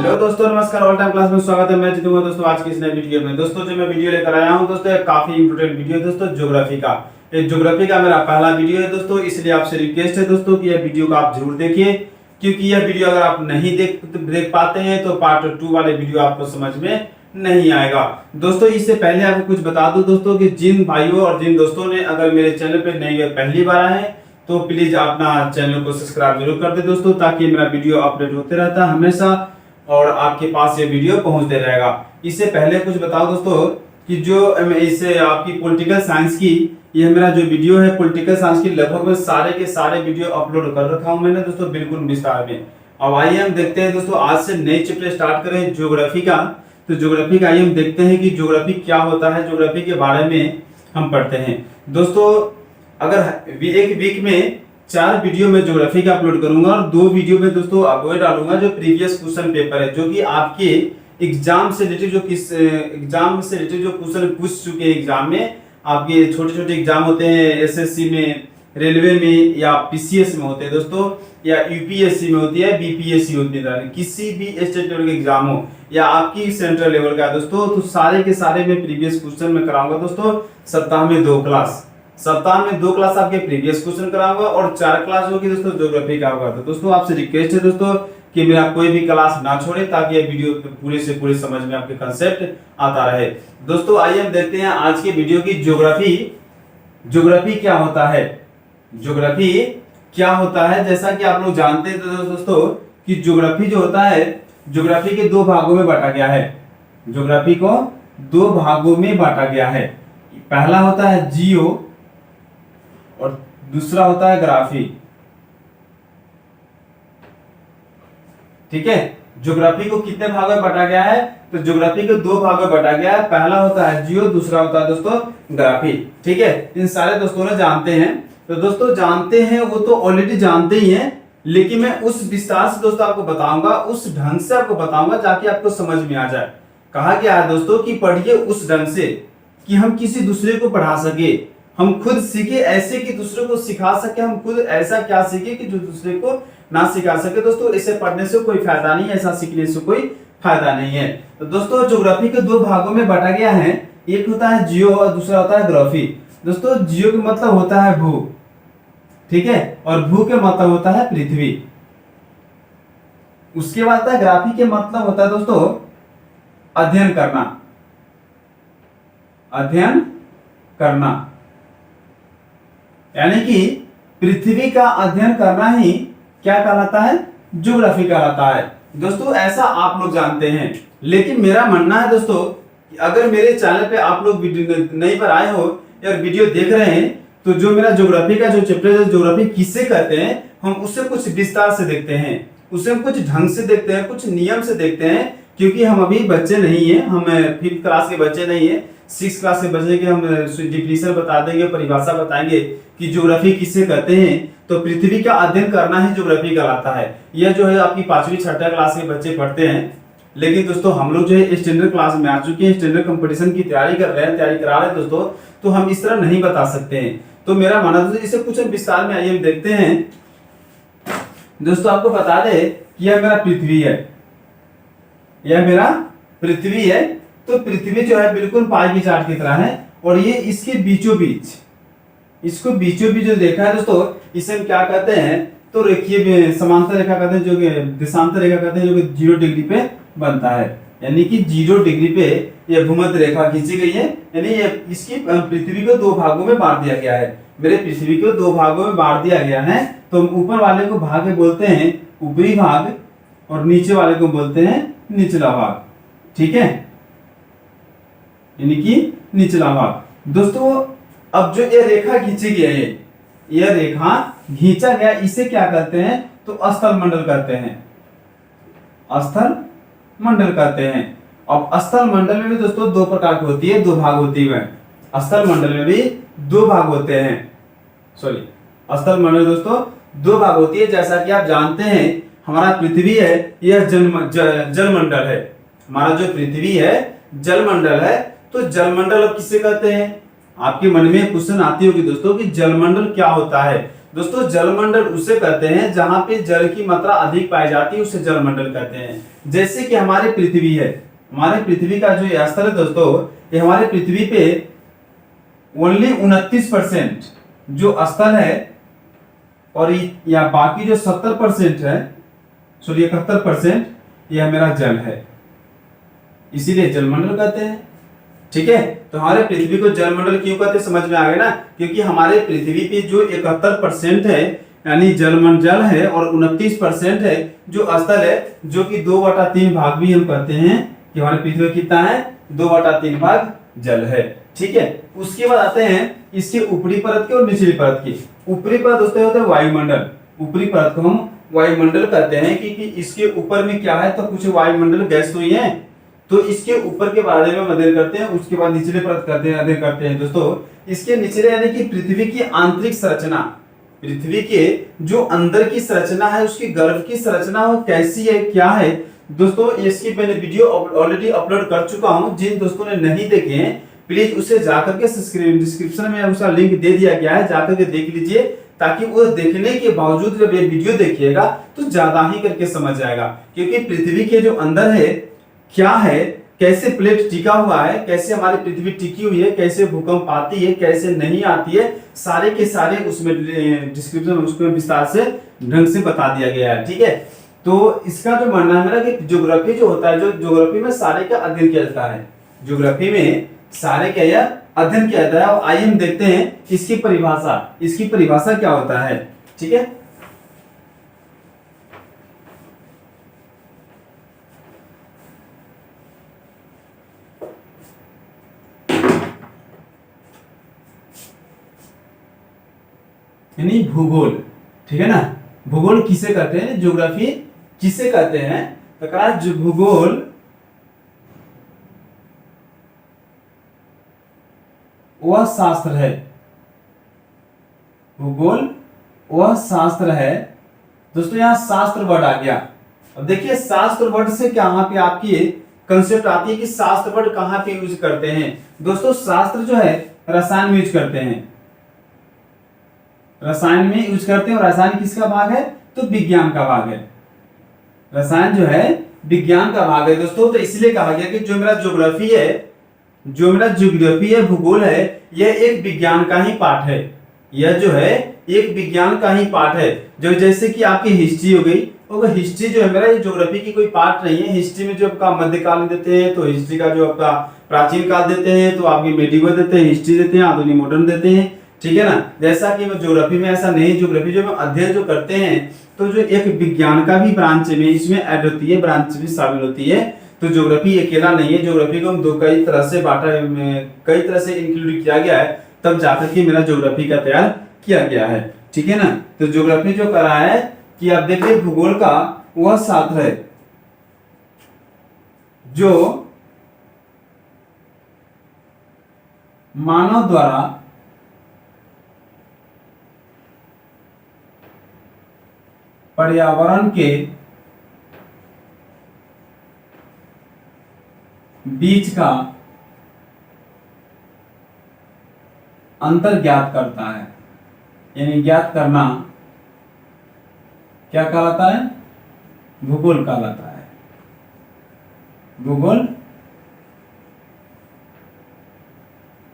Hello दोस्तों, नमस्कार। All time class में स्वागत है। मैं जीतूंगा दोस्तों आज की इस नए वीडियो में। दोस्तों जो मैं वीडियो लेकर आया हूं दोस्तों, काफी इंपोर्टेंट वीडियो है दोस्तों, ज्योग्राफी का। ये ज्योग्राफी का मेरा पहला वीडियो है दोस्तों, इसलिए आपसे रिक्वेस्ट है दोस्तों कि यह वीडियो को आप जरूर देखिए, क्योंकि यह वीडियो अगर आप नहीं देख पाते हैं तो पार्ट 2 वाले वीडियो आपको समझ में नहीं आएगा। दोस्तों इससे पहले आपको कुछ बता दूं दोस्तों कि जिन भाइयों और जिन दोस्तों ने अगर मेरे चैनल पे नई पहली बार आए हैं तो प्लीज अपना चैनल को सब्सक्राइब जरूर कर दे दोस्तों, ताकि मेरा वीडियो अपडेट होते रहता है हमेशा और आपके पास ये वीडियो पहुंचते रहेगा। इससे पहले कुछ बताओ दोस्तों कि जो इससे आपकी पॉलिटिकल साइंस की ये मेरा जो वीडियो है पॉलिटिकल साइंस की, लगभग मैं सारे के सारे वीडियो अपलोड कर रखा हूं मैंने दोस्तों, बिल्कुल विस्तार में। अब आइए हम देखते हैं दोस्तों, आज से नए चैप्टर स्टार्ट करें ज्योग्राफी का। तो ज्योग्राफी का आइए हम देखते हैं कि ज्योग्राफी क्या होता है, ज्योग्राफी के बारे में हम पढ़ते हैं दोस्तों। अगर एक वीक में 4 वीडियो में ज्योग्राफी का अपलोड करूंगा और 2 वीडियो में दोस्तों वो डालूंगा जो प्रीवियस क्वेश्चन पेपर है, जो कि आपके एग्जाम से रिलेटेड जो क्वेश्चन पूछ चुके हैं एग्जाम में। आपके छोटे छोटे एग्जाम होते हैं एसएससी में, रेलवे में या पीसीएस में होते हैं दोस्तों, या यूपीएससी में होती है, बीपीएससी होती है। किसी भी स्टेट लेवल के एग्जाम हो या आपकी सेंट्रल लेवल का दोस्तों, तो सारे के सारे मैं प्रीवियस क्वेश्चन में कराऊंगा दोस्तों। सप्ताह में 2 क्लास आपके प्रीवियस क्वेश्चन कराऊंगा और 4 क्लास होगी दोस्तों ज्योग्राफी का होगा। तो दोस्तों आपसे रिक्वेस्ट है दोस्तों कि मेरा कोई भी क्लास ना छोड़े, ताकि ये वीडियो पूरे से पूरे समझ में आपके कंसेप्ट आता रहे। दोस्तों आइए हम देखते हैं आज के वीडियो की ज्योग्राफी क्या होता है। ज्योग्राफी क्या होता है, जैसा कि आप लोग जानते हैं तो दोस्तों कि ज्योग्राफी जो होता है, ज्योग्राफी के 2 भागों में बांटा गया है। ज्योग्राफी को 2 भागों में बांटा गया है। पहला होता है जियो और दूसरा होता है ग्राफी। ठीक है, ज्योग्राफी को कितने भागों में बांटा गया है, तो ज्योग्राफी को 2 भागों में बांटा गया है। पहला होता है जियो, दूसरा होता है दोस्तों ग्राफी। ठीक है, इन सारे दोस्तों ने जानते हैं। तो दोस्तों जानते हैं वो तो ऑलरेडी जानते ही हैं, लेकिन मैं उस विस्तार से दोस्तों आपको बताऊंगा, उस ढंग से आपको बताऊंगा जाके आपको समझ में आ जाए। कहा गया है दोस्तों कि पढ़िए उस ढंग से कि हम किसी दूसरे को पढ़ा सके, हम खुद सीखे ऐसे कि दूसरे को सिखा सके, हम खुद ऐसा क्या सीखे कि जो दूसरे को ना सिखा सके। दोस्तों इसे पढ़ने से कोई फायदा नहीं है, ऐसा सीखने से कोई फायदा नहीं है। तो दोस्तों ज्योग्राफी के 2 भागों में बांटा गया है, एक होता है जियो और दूसरा होता है ग्राफी। दोस्तों जियो का मतलब होता है भू, ठीक है, और भू के मतलब होता है पृथ्वी। उसके बाद आता है ग्राफी के मतलब होता है दोस्तों अध्ययन करना, यानी कि पृथ्वी का अध्ययन करना ही क्या कहलाता है, ज्योग्राफी कहलाता है। दोस्तों ऐसा आप लोग जानते हैं, लेकिन मेरा मानना है दोस्तों कि अगर मेरे चैनल पे आप लोग नई बार आए हो या वीडियो देख रहे हैं, तो जो मेरा ज्योग्राफी का जो चैप्टर है, ज्योग्राफी किससे कहते हैं, हम उससे कुछ विस्तार से देखते हैं, उसे हम कुछ ढंग से देखते हैं, कुछ नियम से देखते हैं। क्योंकि हम अभी बच्चे नहीं है, हम 5th क्लास के बच्चे नहीं है, 6th क्लास के बच्चे के हम डिफिनेशन बता देंगे, परिभाषा बताएंगे कि ज्योग्राफी किससे कहते हैं। तो पृथ्वी का अध्ययन करना ही ज्योग्राफी कहलाता है। यह जो है आपकी 5वीं 6ठी क्लास के बच्चे पढ़ते हैं, लेकिन दोस्तों हम लोग जो है स्टैंडर्ड क्लास में आ चुके हैं, स्टैंडर्ड कंपटीशन की तैयारी कर रहे हैं, तैयारी करा रहे हैं दोस्तों, तो हम इस तरह नहीं बता सकते हैं। तो मेरा मानना दोस्तों इसे कुछ विस्तार में आइए हम देखते हैं। दोस्तों आपको बता दे कि यह मेरा पृथ्वी है, यह मेरा पृथ्वी है। तो पृथ्वी जो है बिल्कुल पाई की चार्ट की तरह है, और ये इसके बीचों बीच, इसको बीचों बीच जो देखा है दोस्तों, इसे हम क्या कहते हैं, तो रेखीय समांतर रेखा कहते हैं, जो कि देशांतर रेखा कहते हैं, जो कि 0 डिग्री पे बनता है। यानी कि 0 डिग्री पे यह भूमध्य रेखा खींची गई है, यानी इसकी पृथ्वी को 2 भागों में बांट दिया गया है। मेरे पृथ्वी को 2 भागों में बांट दिया गया है। तो ऊपर वाले को भाग बोलते हैं ऊपरी भाग, और नीचे वाले को बोलते हैं निचला भाग। ठीक है, यानी कि निचला भाग। दोस्तों अब जो ये रेखा खींची गई है, यह रेखा खींचा गया, इसे क्या कहते हैं, तो स्थल मंडल कहते हैं, स्थल मंडल कहते हैं। अब स्थल मंडल में भी दोस्तों 2 प्रकार की होती है, 2 भाग होती है। स्थल मंडल में भी 2 भाग होते हैं, सॉरी स्थल मंडल दोस्तों 2 भाग होती है। जैसा कि आप जानते हैं हमारा पृथ्वी है, यह जलमंडल है। हमारा जो पृथ्वी है जलमंडल है। तो जलमंडल किसे कहते हैं, आपके मन में क्वेश्चन आती होगी दोस्तों कि जलमंडल क्या होता है। दोस्तों जलमंडल उसे कहते हैं जहां पे जल की मात्रा अधिक पाई जाती है, उसे जलमंडल कहते हैं। जैसे कि हमारी पृथ्वी है, हमारे पृथ्वी का जो ये स्थल है दोस्तों, ये हमारे पृथ्वी पे ओनली 29% जो स्थल है, और या बाकी जो 70% है, सॉरी 71%, यह मेरा जल है, इसीलिए जलमंडल कहते हैं। ठीक है, तो हमारे पृथ्वी को जलमंडल क्यों कहते हैं समझ में आ गया ना, क्योंकि हमारे पृथ्वी पे जो 71% है यानी जलमंडल है, और 29% है जो स्थल है, जो कि 2/3 भाग भी हम कहते हैं कि हमारे पृथ्वी में कितना है, 2/3 भाग जल है। ठीक है, उसके बाद आते हैं इसके ऊपरी परत के और निचली परत की। ऊपरी परत दोस्तों होता है वायुमंडल, ऊपरी परत को हम वायुमंडल कहते हैं क्योंकि इसके ऊपर में क्या है, तो कुछ वायुमंडल गैस हुई है, तो इसके ऊपर के बारे में अध्ययन करते हैं, उसके बाद निचले परत अध्ययन करते हैं। दोस्तों इसके निचले यानी कि पृथ्वी की आंतरिक संरचना, पृथ्वी के जो अंदर की संरचना है, उसकी गर्भ की संरचना वो कैसी है, क्या है दोस्तों, इसकी मैंने वीडियो ऑलरेडी अपलोड कर चुका हूं। जिन दोस्तों ने नहीं देखे हैं प्लीज उसे जाकर के डिस्क्रिप्शन में उसका लिंक दे दिया गया है, जाकर के देख लीजिए, ताकि वो देखने के बावजूद जब ये वीडियो देखिएगा तो ज्यादा ही करके समझ जाएगा। क्योंकि पृथ्वी के जो अंदर है क्या है, कैसे प्लेट टिका हुआ है, कैसे हमारी पृथ्वी टिकी हुई है, कैसे भूकंप आती है, कैसे नहीं आती है, सारे के सारे उसमें डिस्क्रिप्शन में उसमें विस्तार से ढंग से बता दिया गया है। ठीक है, तो इसका जो मानना है मेरा कि ज्योग्राफी जो होता है, जो ज्योग्राफी में सारे का अध्ययन किया जाता है, ज्योग्राफी में सारे का यह अध्ययन किया जाता है। और आइए हम देखते हैं इसकी परिभाषा, इसकी परिभाषा क्या होता है। ठीक है, यानी भूगोल। ठीक है ना, भूगोल किसे कहते हैं, ज्योग्राफी किसे कहते हैं, तो कहा जो भूगोल वह शास्त्र है, भूगोल वह शास्त्र है। दोस्तों यहां शास्त्र वर्ड आ गया। अब देखिए शास्त्र वर्ड से कहां पे आपकी कंसेप्ट आती है कि शास्त्र वर्ड कहां पे यूज करते हैं। दोस्तों शास्त्र जो है रसायन में यूज करते हैं, रसायन में यूज करते हैं, और रसायन किसका भाग है, तो विज्ञान का भाग है। रसायन जो है विज्ञान का भाग है दोस्तों। तो इसलिए कहा गया कि जो मेरा ज्योग्राफी है, जो मेरा ज्योग्राफी है, भूगोल है, यह एक विज्ञान का ही पार्ट है, यह जो है एक विज्ञान का ही पार्ट है। जो जैसे कि आपकी हिस्ट्री हो गई, और हिस्ट्री जो है मेरा ये ज्योग्राफी की कोई पार्ट नहीं है। हिस्ट्री में जो आपका मध्यकाल देते हैं, तो हिस्ट्री का जो आपका प्राचीन काल देते हैं, तो आपकी मेडिवल देते हैं, हिस्ट्री देते हैं, आधुनिक मॉडर्न देते हैं। ठीक है ना, जैसा कि ज्योग्राफी में ऐसा नहीं, ज्योग्राफी जो हम अध्ययन जो करते हैं, तो जो एक विज्ञान का भी ब्रांच में इसमें ऐड होती है, ब्रांच भी शामिल होती है। तो ज्योग्राफी अकेला नहीं है, ज्योग्राफी को हम कई तरह से बांटा, कई तरह से इंक्लूड किया गया है, तब जाकर के मेरा ज्योग्राफी का तैयार किया गया है। ठीक है ना, तो ज्योग्राफी जो करा है कि आप देखिए भूगोल का वह शास्त्र है जो मानव द्वारा पर्यावरण के बीच का अंतर ज्ञात करता है। यानी ज्ञात करना क्या कहलाता है, भूगोल कहलाता है, भूगोल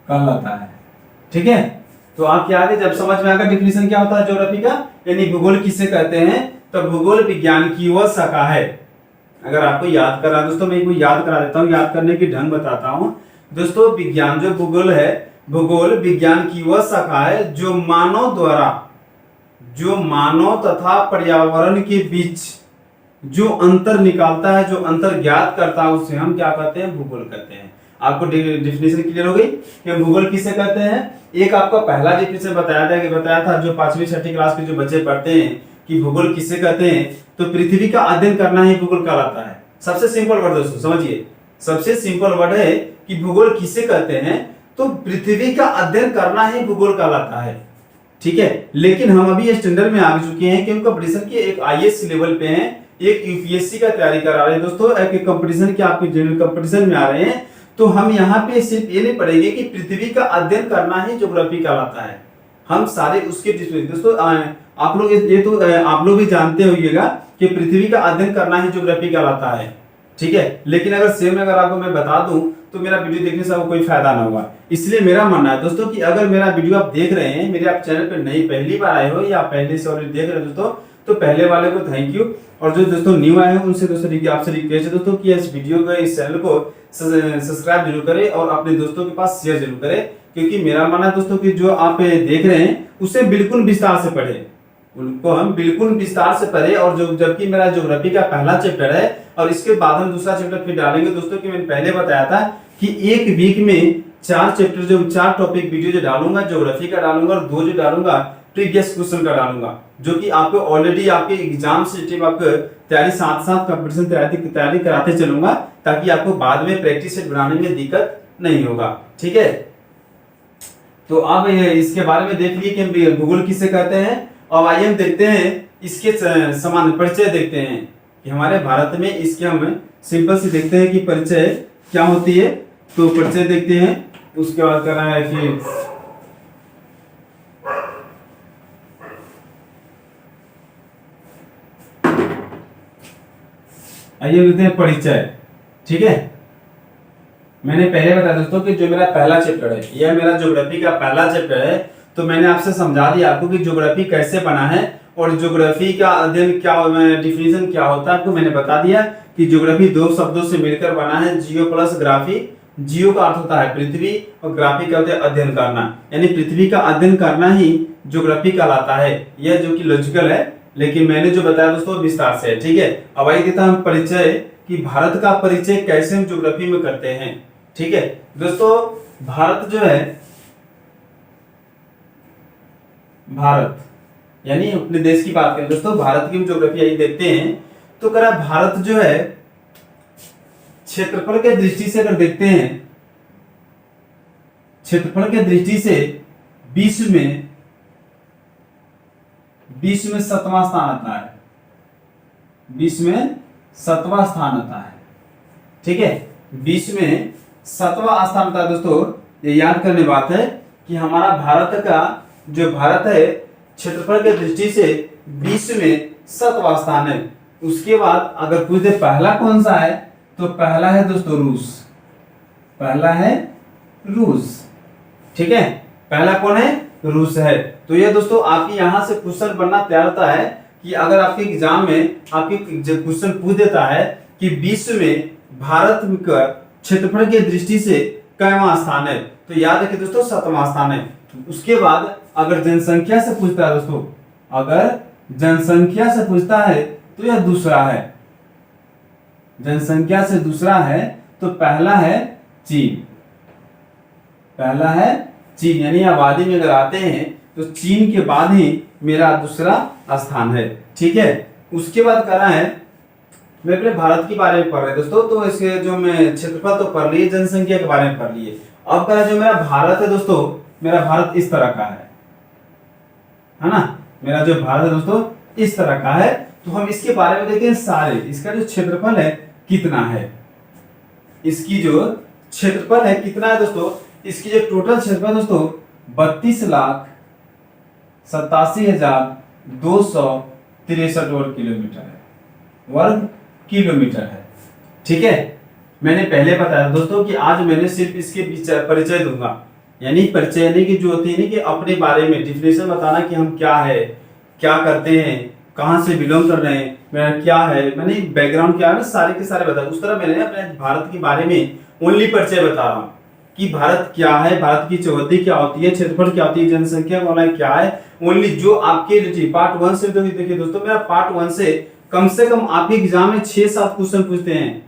कहलाता है। ठीक है, तो आपके आगे जब समझ में आएगा डिफिनेशन क्या होता है ज्योग्राफी का, यानी भूगोल किसे कहते हैं, तो भूगोल विज्ञान की वह शाखा है। अगर आपको याद करना दोस्तों, मैं इनको याद करा देता हूँ, याद करने की ढंग बताता हूँ दोस्तों। विज्ञान जो भूगोल है, भूगोल विज्ञान की वह शाखा है जो मानव द्वारा, जो मानव तथा पर्यावरण के बीच जो अंतर निकालता है, जो अंतर ज्ञात करता है, उसे हम क्या कहते हैं, भूगोल कहते हैं। आपको डिफिनेशन क्लियर हो गई कि भूगोल किसे कहते हैं। एक आपका पहला डिफिनेशन बताया था जो 5वीं 6ठी क्लास के जो बच्चे पढ़ते हैं कि भूगोल किसे कहते हैं, तो पृथ्वी का अध्ययन करना ही भूगोल कहलाता है। सबसे सिंपल वर्ड दोस्तों समझिए, सबसे सिंपल वर्ड है कि भूगोल किसे कहते हैं, तो पृथ्वी का अध्ययन करना ही भूगोल कहलाता है। ठीक है, लेकिन हम अभी स्टैंडर्ड में आ चुके हैं कि कंपटीशन के एक आईएएस लेवल पे हैं, एक यूपीएससी का तैयारी करा रहे हैं दोस्तों, एक कंपटीशन के आपके जनरल कंपटीशन में आ रहे हैं। तो हम यहाँ पे सिर्फ ये नहीं पढ़ेंगे कि पृथ्वी का अध्ययन करना ही ज्योग्राफी कहलाता है, हम सारे उसके दोस्तों आप लोग ये तो आप लोग भी जानते होइएगा कि पृथ्वी का अध्ययन करना ही ज्योग्राफी कहलाता है, ठीक है। लेकिन अगर सेम अगर आपको मैं बता दूं तो मेरा वीडियो देखने से आपको कोई फायदा ना होगा। इसलिए मेरा मानना है दोस्तों कि अगर मेरा वीडियो आप देख रहे हैं, मेरे आप चैनल पे नई पहली बार आए हो या पहले से ऑलरेडी देख रहे हो दोस्तों, तो पहले वाले को थैंक यू, और जो दोस्तों न्यू आए हैं उनसे दोस्तों आपसे रिक्वेस्ट है दोस्तों कि इस वीडियो को, इस चैनल को सब्सक्राइब जरूर करें और अपने दोस्तों के पास शेयर जरूर करें, क्योंकि मेरा मानना है दोस्तों कि जो आप देख रहे हैं उसे बिल्कुल विस्तार से पढ़े, उनको हम बिल्कुल विस्तार से पढ़े। और जो जबकि मेरा ज्योग्राफी का पहला चैप्टर है और इसके बाद हम दूसरा चैप्टर फिर डालेंगे दोस्तों, कि मैंने पहले बताया था कि एक वीक में 4 चैप्टर जो 4 टॉपिक वीडियो जो डालूंगा, ज्योग्राफी का डालूंगा और 2 जो डालूंगा प्रीवियस क्वेश्चन का डालूंगा, जो कि आपको ऑलरेडी आपके एग्जाम से आपको तैयारी साथ साथ कंपटीशन तैयारी कराते चलूंगा, ताकि आपको बाद में प्रैक्टिस सेट बनाने में दिक्कत नहीं होगा, ठीक है। तो अब इसके बारे में देख लिए कि भूगोल किसे कहते हैं। अब आइए हम देखते हैं इसके समान परिचय देखते हैं कि हमारे भारत में इसके हम सिंपल से देखते हैं कि परिचय क्या होती है। तो परिचय देखते हैं, उसके बाद करना है कि आइए देखते हैं परिचय, ठीक है। मैंने पहले बताया दोस्तों कि जो मेरा पहला चैप्टर है, यह मेरा ज्योग्राफी का पहला चैप्टर है, तो मैंने आपसे समझा दिया आपको कि ज्योग्राफी कैसे बना है और ज्योग्राफी का अध्ययन क्या, डिफिनेशन क्या होता है आपको मैंने बता दिया कि ज्योग्राफी 2 शब्दों से मिलकर बना है, जियो प्लस ग्राफी। जियो का अर्थ होता है पृथ्वी और ग्राफी का होता है अध्ययन करना, यानी पृथ्वी का अध्ययन करना ही ज्योग्राफी कहलाता है। यह जो कि लॉजिकल है, लेकिन मैंने जो बताया दोस्तों विस्तार से है, ठीक है। अब आइए देखते हैं हम परिचय कि भारत का परिचय कैसे हम ज्योग्राफी में करते हैं, ठीक है। दोस्तों भारत जो है, भारत यानी अपने देश की बात करें दोस्तों, भारत की हम ज्योग्राफी यही देखते हैं। तो करा भारत जो है क्षेत्रफल के दृष्टि से अगर देखते हैं, क्षेत्रफल के दृष्टि से विश्व में 7वां स्थान आता है, विश्व में 7वां स्थान आता है, ठीक है। विश्व में 7वां स्थान आता है दोस्तों। ये याद करने बात है कि हमारा भारत का जो भारत है क्षेत्रफल के दृष्टि से विश्व में 7वां स्थान है। उसके बाद अगर पूछते पहला कौन सा है, तो पहला है दोस्तों रूस, पहला है रूस, ठीक है। पहला कौन है, रूस है। तो ये दोस्तों आपकी यहां से क्वेश्चन बनना तैयार होता है कि अगर आपके एग्जाम में आपके क्वेश्चन पूछ देता है कि विश्व में भारत का क्षेत्रफल के दृष्टि से कौन स्थान है, तो याद रखिए दोस्तों 7वां स्थान है। उसके बाद अगर जनसंख्या से पूछता है दोस्तों, अगर जनसंख्या से पूछता है तो यह दूसरा है, जनसंख्या से दूसरा है। तो पहला है चीन, पहला है चीन, यानी आबादी में अगर आते हैं तो चीन के बाद ही मेरा दूसरा स्थान है, ठीक है। उसके बाद करना है, मैं अपने भारत के बारे में पढ़ रहे दोस्तों, तो इसके जो मैं क्षेत्रफल तो पढ़ लिए, जनसंख्या के बारे में पढ़ लिए। अब करा जो मेरा भारत है दोस्तों, मेरा भारत इस तरह का है ना, मेरा जो भारत है दोस्तों इस तरह का है। तो हम इसके बारे में देखते हैं सारे, इसका जो क्षेत्रफल है कितना है, इसकी जो क्षेत्रफल है कितना है दोस्तों, इसकी जो टोटल क्षेत्रफल दोस्तों 32,87,263 वर्ग किलोमीटर है, वर्ग किलोमीटर है, ठीक है। मैंने पहले बताया दोस्तों कि आज मैंने सिर्फ इसके परिचय दूंगा, यानी परिचय यानी कि जो होती है ना कि अपने बारे में डिफिनेशन बताना कि हम क्या है, क्या करते हैं, कहां से बिलोंग कर रहे हैं, मेरा क्या है, मैंने बैकग्राउंड क्या है, सारे के सारे बताया। उस तरह मैंने अपने भारत के बारे में ओनली परिचय बता रहा हूँ कि भारत क्या है, भारत की चौहद्दी क्या होती है, क्षेत्रफल क्या होती है, जनसंख्या क्या है, ओनली जो आपके पार्ट 1 से। तो देखिए दोस्तों मेरा पार्ट 1 से कम आपके एग्जाम में 6-7 क्वेश्चन पूछते हैं,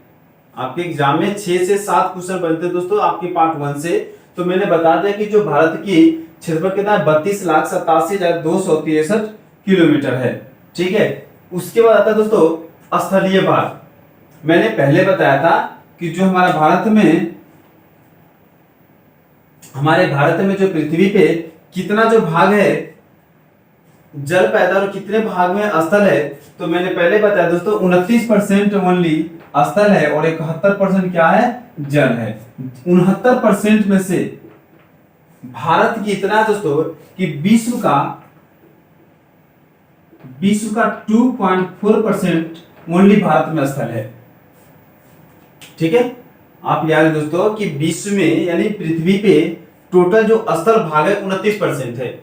आपके एग्जाम में 6 से 7 क्वेश्चन बनते हैं दोस्तों आपके पार्ट 1 से। तो मैंने बता दिया कि जो भारत की क्षेत्रफल कितना है 32,87,263 किलोमीटर है, ठीक है। उसके बाद आता है दोस्तों स्थलीय भाग। मैंने पहले बताया था कि जो हमारे भारत में जो पृथ्वी पे कितना जो भाग है जल पैदा और कितने भाग में स्थल है, तो मैंने पहले बताया दोस्तों 29% ओनली स्थल है और 71% क्या है, जल है। 69% में से भारत की इतना है दोस्तों कि विश्व का 2.4% ओनली भारत में स्थल है। ठीक है, आप याद है दोस्तों कि विश्व में यानी पृथ्वी पे टोटल जो स्थल भाग है 29% है,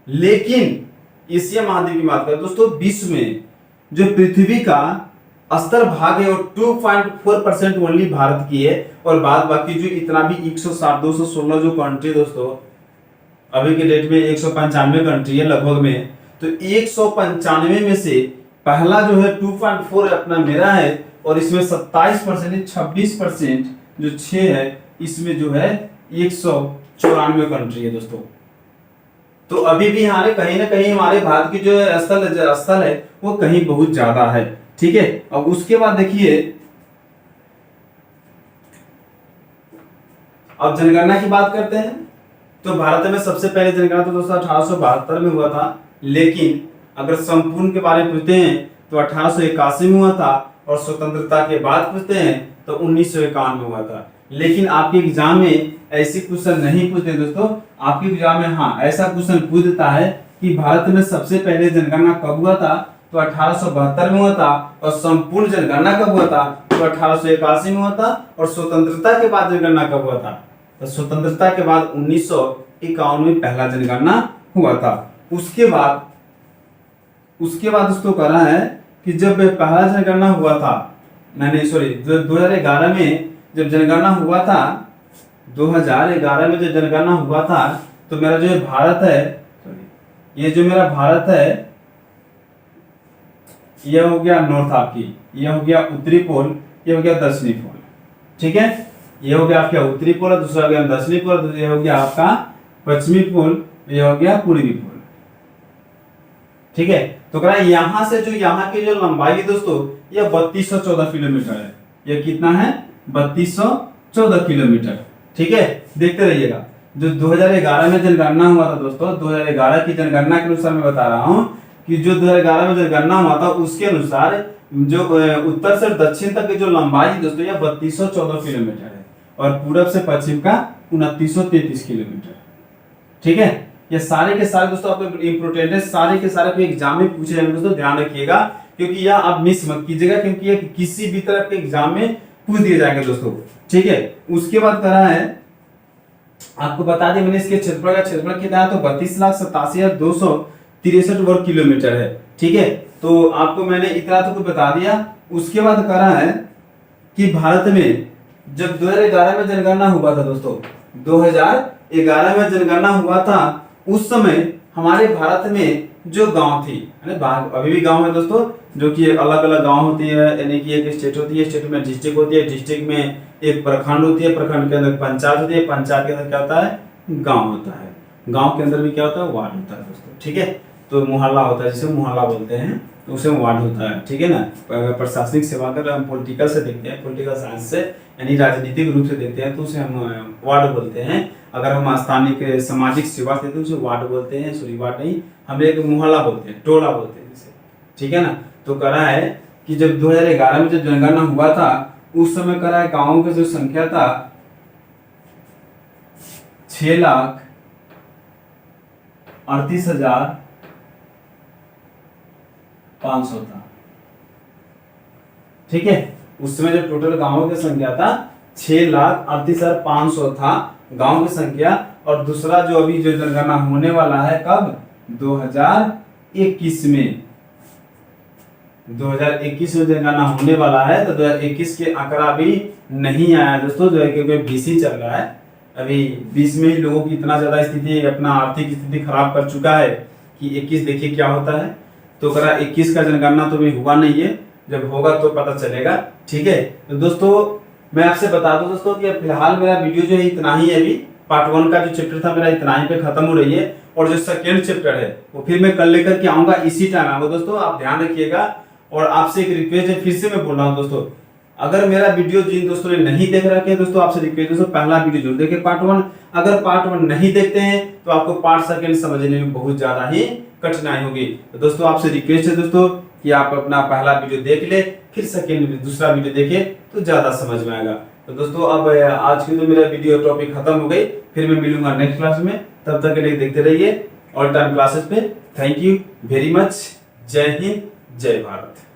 लेकिन एशिया महाद्वीप की बात करें दोस्तों, विश्व में जो पृथ्वी का स्थल भाग है वो 2.4% ओनली भारत की है, और बाद बाकी जो इतना भी 160 216 जो कंट्री दोस्तों अभी के डेट में 195 कंट्री है लगभग में, तो 195 में से पहला जो है 2.4 अपना मेरा है, और इसमें 27% 26% जो 6 है इसमें जो है 194 कंट्री है दोस्तों। तो अभी भी हमारे कहीं ना कहीं हमारे भारत की जो स्थल है वो कहीं बहुत ज्यादा है। ठीक है, अब उसके बाद देखिए, अब जनगणना की बात करते हैं। तो भारत में सबसे पहले जनगणना तो दोस्तों 1872 में हुआ था, लेकिन अगर संपूर्ण के बारे में पूछते हैं तो 1881 में हुआ था, और स्वतंत्रता के बाद पूछते हैं तो 1951 में हुआ था। लेकिन आपके एग्जाम में ऐसे क्वेश्चन नहीं पूछते दोस्तों, आपके एग्जाम में हाँ ऐसा क्वेश्चन पूछ देता है कि भारत में सबसे पहले जनगणना कब हुआ था, तो 1872 में हुआ था, और संपूर्ण जनगणना कब हुआ था, तो 1881 में हुआ था, और स्वतंत्रता के बाद जनगणना कब हुआ था, तो स्वतंत्रता के बाद 1951 में पहला जनगणना हुआ था। उसके बाद दोस्तों कह रहा है कि जब पहला जनगणना हुआ था, नहीं सॉरी, 2011 में जब जनगणना हुआ था, 2011 में जब जनगणना हुआ था, तो मेरा जो भारत है, ये जो मेरा भारत है ये हो गया नॉर्थ आपकी, ये हो गया उत्तरी पोल, ये हो गया दक्षिणी पोल। ठीक है, ये हो गया आपका उत्तरी पोल, दूसरा हो गया दक्षिणी पोल, ये हो गया आपका पश्चिमी पोल, ये हो गया पूर्वी पोल। ठीक है, तो कह रहा है यहां से जो यहाँ की जो लंबाई है दोस्तों ये 3214 किलोमीटर है। ये कितना है, 3214 किलोमीटर। ठीक है, देखते रहिएगा। जो 2011 में जनगणना हुआ था दोस्तों, 2011 की जनगणना के अनुसार मैं बता रहा हूँ कि जो 2011 में जनगणना हुआ था उसके अनुसार जो उत्तर से दक्षिण तक की जो लंबाई है दोस्तों ये 3214 किलोमीटर है, और पूरब से पश्चिम का 2933 किलोमीटर। ठीक है, ये सारे के सारे दोस्तों आपको इंपोर्टेंट है, सारे के सारे पे एग्जाम में पूछे जाएंगे दोस्तों, ध्यान रखिएगा, क्योंकि यह आप मिस मत कीजिएगा, क्योंकि ये किसी भी तरह के एग्जाम में पूछ दिए जाएंगे दोस्तों। ठीक है, उसके बाद करा है आपको बता दें मैंने इसके क्षेत्रफल का क्षेत्रफल कितना है, तो 32,87,263 वर्ग किलोमीटर है। ठीक है, तो आपको मैंने इतना तो कुछ बता दिया। उसके बाद करा है कि भारत में जब 2011 में जनगणना हुआ था दोस्तों, 2011 में जनगणना हुआ था, उस समय हमारे भारत में जो गांव थी, अभी भी गांव है दोस्तों, जो कि अलग अलग गांव होती है, यानी कि एक स्टेट होती है, स्टेट में डिस्ट्रिक्ट होती है, डिस्ट्रिक्ट में एक प्रखंड होती है, प्रखंड के अंदर पंचायत होती है, पंचायत के अंदर क्या होता है, गांव होता है, गांव के अंदर भी क्या होता है, वार्ड होता है दोस्तों। ठीक है, तो मुहल्ला होता है, जिसे मुहल्ला बोलते हैं, तो उसे वार्ड होता है। ठीक है ना, प्रशासनिक सेवा अगर हम पॉलिटिकल से देखते हैं, पॉलिटिकल साइंस से यानी राजनीतिक रूप से देखते हैं, तो उसे हम वार्ड बोलते हैं। अगर हम स्थानीय सामाजिक सेवा देते हैं उसे वार्ड बोलते हैं, सॉरी वार्ड नहीं, हम एक मुहल्ला बोलते हैं, टोला बोलते हैं जिसे। ठीक है ना, तो कह रहा है कि जब 2011 में जब जनगणना हुआ था उस समय कह रहा है गांवों की जो संख्या था 6,38,500 था। ठीक है, उस समय जो टोटल गांवों की संख्या था 6,38,500 था गांव की संख्या। और दूसरा जो अभी जो जनगणना होने वाला है कब, 2021 में, 2021 में जनगणना होने वाला है, तो 2021 के आंकड़ा भी नहीं आया दोस्तों, जो है क्योंकि 20 ही चल रहा है, अभी 20 में ही लोगों की इतना ज्यादा स्थिति, अपना आर्थिक स्थिति खराब कर चुका है कि 21 देखिए क्या होता है। तो करा 21 का जनगणना तो भी हुआ नहीं है, जब होगा तो पता चलेगा। ठीक है, तो दोस्तों मैं आपसे बता दूं दोस्तों कि फिलहाल मेरा वीडियो जो है इतना ही है, अभी पार्ट 1 का जो चैप्टर था मेरा इतना ही पे खत्म हो रही है, और जो सेकेंड चैप्टर है वो फिर मैं कल लेकर के आऊंगा, इसी टाइम आऊंगा दोस्तों, आप ध्यान रखिएगा। और आपसे एक रिक्वेस्ट है, फिर से मैं बोल रहा हूँ दोस्तों, अगर मेरा वीडियो जिन दोस्तों ने नहीं देख रखे हैं दोस्तों, आपसे रिक्वेस्ट दोस्तों पहला वीडियो जरूर देखें पार्ट 1। अगर पार्ट 1 नहीं देखते हैं तो आपको पार्ट सेकंड समझने में बहुत ज्यादा ही कठिनाई होगी। तो दोस्तों आपसे रिक्वेस्ट है दोस्तों कि आप अपना पहला वीडियो देख ले, फिर सेकंड दूसरा वीडियो देखें तो ज्यादा समझ में आएगा। तो दोस्तों अब आज की तो मेरा वीडियो टॉपिक खत्म हो गई, फिर मैं मिलूंगा नेक्स्ट क्लास में। तब तक के लिए देखते रहिए ऑल टाइम क्लासेस पे। Thank you very much. जय हिंद, जय भारत।